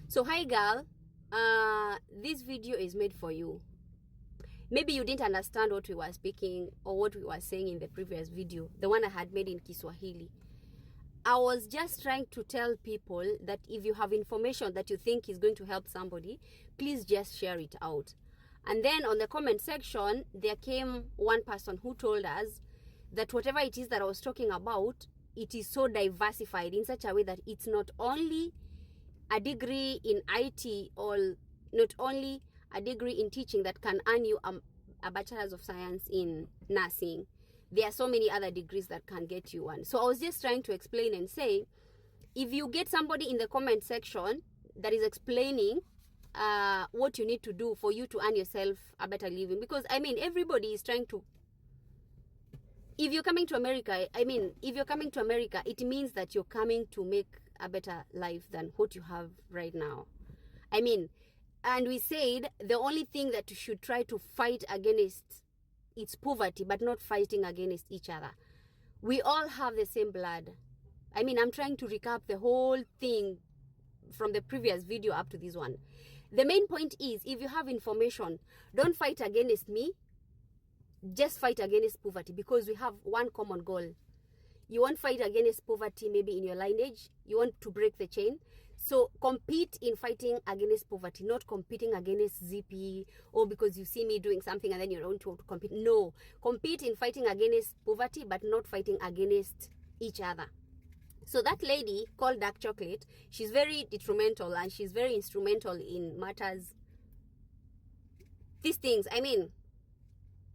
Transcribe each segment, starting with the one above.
So hi girl, this video is made for you. Maybe you didn't understand what we were speaking or what we were saying in the previous video, the one I had made in Kiswahili. I was just trying to tell people that if you have information that you think is going to help somebody, please just share it out. And then on the comment section, there came one person who told us that whatever it is that I was talking about, it is so diversified in such a way that it's not only a degree in IT or not only a degree in teaching that can earn you a bachelor's of science in nursing. There are so many other degrees that can get you one. So I was just trying to explain and say, if you get somebody in the comment section that is explaining what you need to do for you to earn yourself a better living, because I mean everybody is trying to, if you're coming to America, it means that you're coming to make a better life than what you have right now. And we said the only thing that you should try to fight against is poverty, but not fighting against each other. We all have the same blood. I'm trying to recap the whole thing from the previous video up to this one. The main point is, if you have information, don't fight against me. Just fight against poverty, because we have one common goal. You won't fight against poverty maybe in your lineage. You want to break the chain. So compete in fighting against poverty, not competing against ZP, or because you see me doing something and then you don't want to compete. No, compete in fighting against poverty, but not fighting against each other. So that lady called Dark Chocolate, she's very detrimental and she's very instrumental in matters. These things,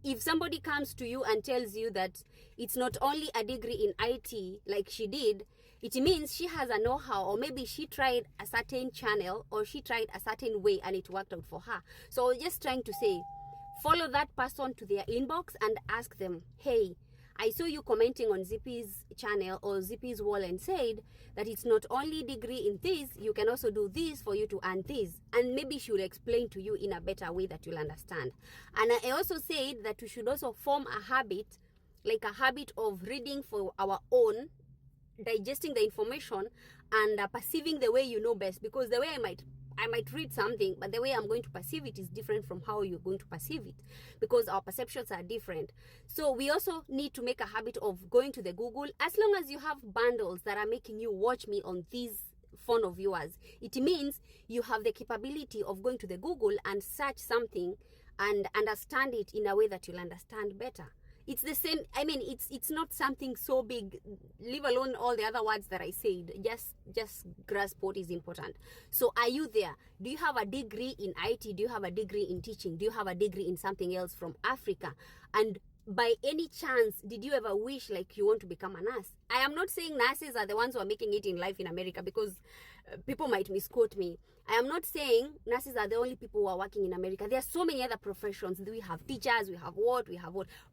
if somebody comes to you and tells you that it's not only a degree in IT like she did, it means she has a know-how, or maybe she tried a certain channel or she tried a certain way and it worked out for her. So I was just trying to say, follow that person to their inbox and ask them, hey, I saw you commenting on Zippy's channel or Zippy's wall and said that it's not only degree in this, you can also do this for you to earn this. And maybe she will explain to you in a better way that you'll understand. And I also said that we should also form a habit, like a habit of reading for our own, digesting the information and perceiving the way you know best. Because the way I might read something, but the way I'm going to perceive it is different from how you're going to perceive it, because our perceptions are different. So we also need to make a habit of going to the Google. As long as you have bundles that are making you watch me on these phone of yours, it means you have the capability of going to the Google and search something and understand it in a way that you'll understand better. It's the same. It's not something so big, leave alone all the other words that I said. Just grasp what is important. So are you there? Do you have a degree in IT? Do you have a degree in teaching? Do you have a degree in something else from Africa? And by any chance, did you ever wish like you want to become a nurse? I am not saying nurses are the ones who are making it in life in America, because people might misquote me. I am not saying nurses are the only people who are working in America. There are so many other professions. We have teachers, we have what.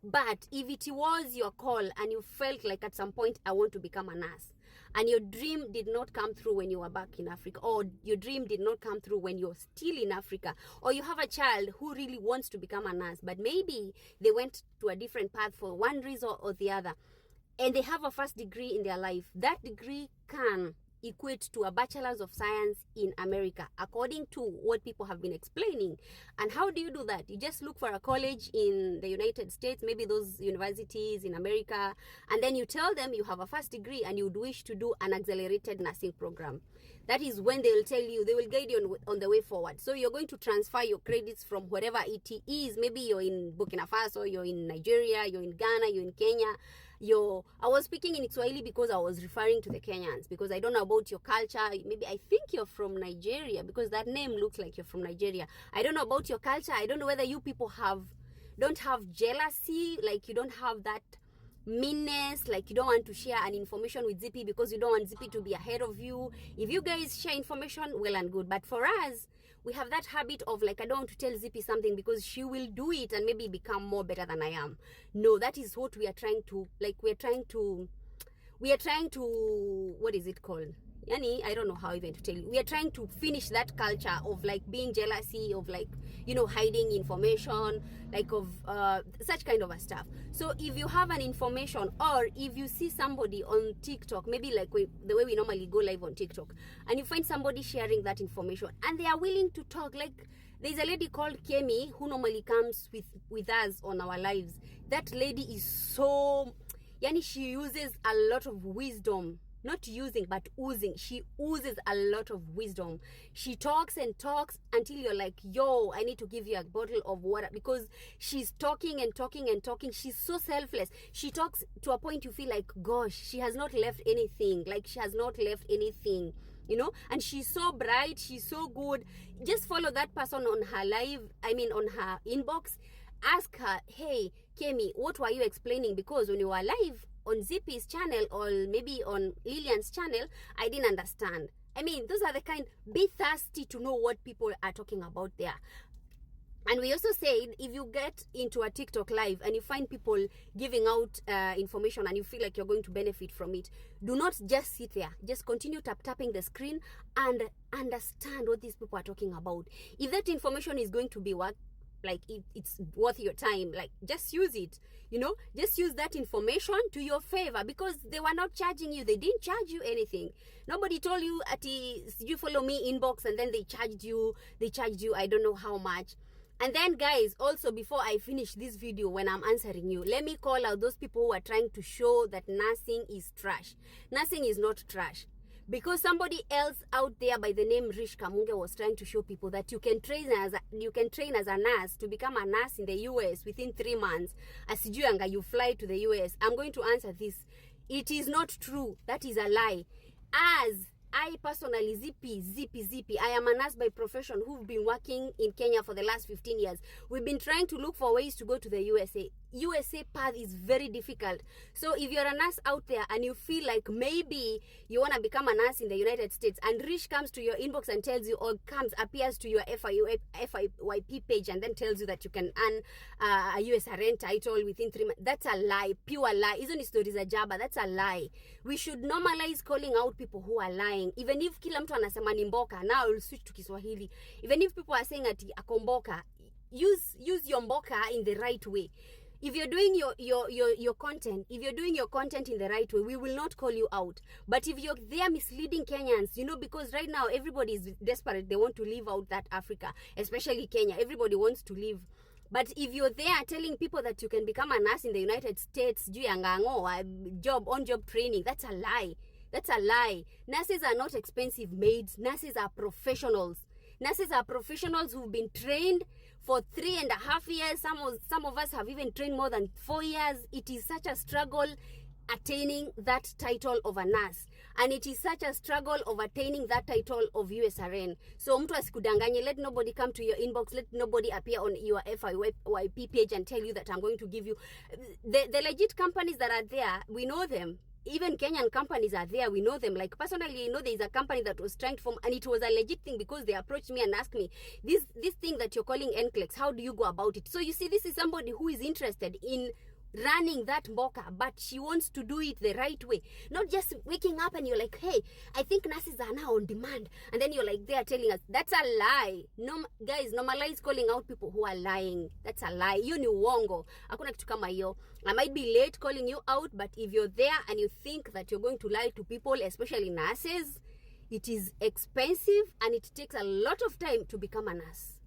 But if it was your call and you felt like at some point, I want to become a nurse, and your dream did not come through when you were back in Africa, or your dream did not come through when you're still in Africa, or you have a child who really wants to become a nurse, but maybe they went to a different path for one reason or the other, and they have a first degree in their life, that degree can equate to a bachelor's of science in America, according to what people have been explaining. And how do you do that? You just look for a college in the United States, maybe those universities in America, and then you tell them you have a first degree and you would wish to do an accelerated nursing program. That is when they will tell you, they will guide you on the way forward. So you're going to transfer your credits from wherever it is. Maybe you're in Burkina Faso, you're in Nigeria, you're in Ghana, you're in Kenya. I was speaking in Swahili because I was referring to the Kenyans, because I don't know about your culture. Maybe I think you're from Nigeria, because that name looks like you're from Nigeria. I don't know about your culture. I don't know whether you people don't have jealousy, like you don't have that meanness, like you don't want to share an information with Zippy because you don't want Zippy to be ahead of you. If you guys share information, well and good. But for us, we have that habit of like, I don't want to tell Zippy something because she will do it and maybe become more better than I am. No, that is what we are trying to, what is it called? Yani, I don't know how even to tell you. We are trying to finish that culture of like being jealousy, of like, you know, hiding information, like of such kind of a stuff. So if you have an information, or if you see somebody on TikTok, maybe like the way we normally go live on TikTok, and you find somebody sharing that information and they are willing to talk, like there's a lady called Kemi who normally comes with us on our lives. That lady is so, yani, she uses a lot of wisdom. Not using, but oozing. She oozes a lot of wisdom. She talks and talks until you're like, yo, I need to give you a bottle of water, because she's talking and talking and talking. She's so selfless. She talks to a point you feel like, gosh, she has not left anything. Like, she has not left anything, you know. And she's so bright. She's so good. Just follow that person on her live, on her inbox. Ask her, hey, Kemi, what were you explaining? Because when you were live on Zippy's channel, or maybe on Lillian's channel, I didn't understand. I mean, those are the kind, be thirsty to know what people are talking about there. And we also said, if you get into a TikTok live and you find people giving out information and you feel like you're going to benefit from it, do not just sit there. Just continue tapping the screen and understand what these people are talking about. If that information is going to be what, like, it's worth your time, like, just use it, you know. Just use that information to your favor, because they were not charging you. They didn't charge you anything. Nobody told you you follow me inbox and then they charged you I don't know how much. And then, guys, also, before I finish this video, when I'm answering you, let me call out those people who are trying to show that nursing is trash. Nursing is not trash. Because somebody else out there by the name Rish Kamunge was trying to show people that you can train as a nurse to become a nurse in the US within 3 months. Asijuanga, you fly to the US. I'm going to answer this. It is not true. That is a lie. As I personally, Zippy, I am a nurse by profession who've been working in Kenya for the last 15 years. We've been trying to look for ways to go to the USA. USA path is very difficult. So if you're a nurse out there and you feel like maybe you want to become a nurse in the United States, and Rish comes to your inbox and tells you, or appears to your FYP page and then tells you that you can earn a USRN title within 3 months, that's a lie, pure lie. Isn't stories a jaba? That's a lie. We should normalize calling out people who are lying. Even if kila mtu anasema ni mboka, now I'll switch to Kiswahili. Even if people are saying ati akomboka, use your mboka in the right way. If you're doing your content, if you're doing your content in the right way, we will not call you out. But if you're there misleading Kenyans, you know, because right now everybody is desperate, they want to leave out that Africa, especially Kenya. Everybody wants to leave. But if you're there telling people that you can become a nurse in the United States, on-job training, that's a lie. That's a lie. Nurses are not expensive maids. Nurses are professionals. Nurses are professionals who've been trained for 3.5 years. Some of us have even trained more than 4 years. It is such a struggle attaining that title of a nurse, and it is such a struggle of attaining that title of USRN. So mtu asikudanganye. Let nobody come to your inbox. Let nobody appear on your FYP page and tell you that I'm going to give you the legit companies that are there. We know them. Even Kenyan companies are there. We know them. Like, personally, you know, there is a company that was trying to form, and it was a legit thing, because they approached me and asked me, this thing that you're calling NCLEX, how do you go about it? So you see, this is somebody who is interested in running that mboka, but she wants to do it the right way. Not just waking up and you're like, hey, I think nurses are now on demand, and then you're like, they are telling us. That's a lie. No, guys, normalize calling out people who are lying. That's a lie. You ni uongo. Hakuna kitu kama hiyo. I might be late calling you out, but if you're there and you think that you're going to lie to people, especially nurses, it is expensive and it takes a lot of time to become a nurse.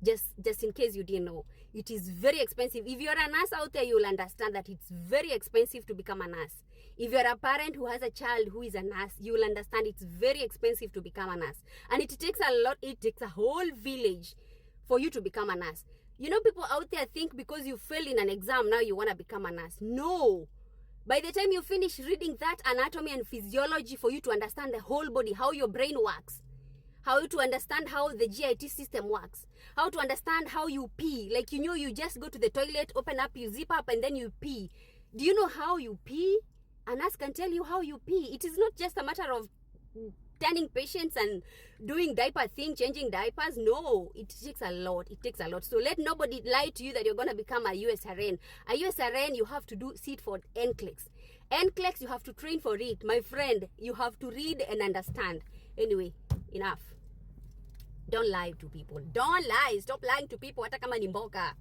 Just in case you didn't know, it is very expensive. If you're a nurse out there, you'll understand that it's very expensive to become a nurse. If you're a parent who has a child who is a nurse, you'll understand it's very expensive to become a nurse. And it takes a lot. It takes a whole village for you to become a nurse. You know, people out there think because you failed in an exam, now you want to become a nurse. No. By the time you finish reading that anatomy and physiology for you to understand the whole body, how your brain works, how to understand how the GIT system works, how to understand how you pee. Like, you know, you just go to the toilet, open up, you zip up, and then you pee. Do you know how you pee? A nurse can tell you how you pee. It is not just a matter of turning patients and doing diaper thing, changing diapers. No, it takes a lot. It takes a lot. So let nobody lie to you that you're going to become a USRN. A USRN, you have to sit for NCLEX. NCLEX, you have to train for it. My friend, you have to read and understand. Anyway, enough. Don't lie to people. Don't lie. Stop lying to people. Hata kama ni mboga.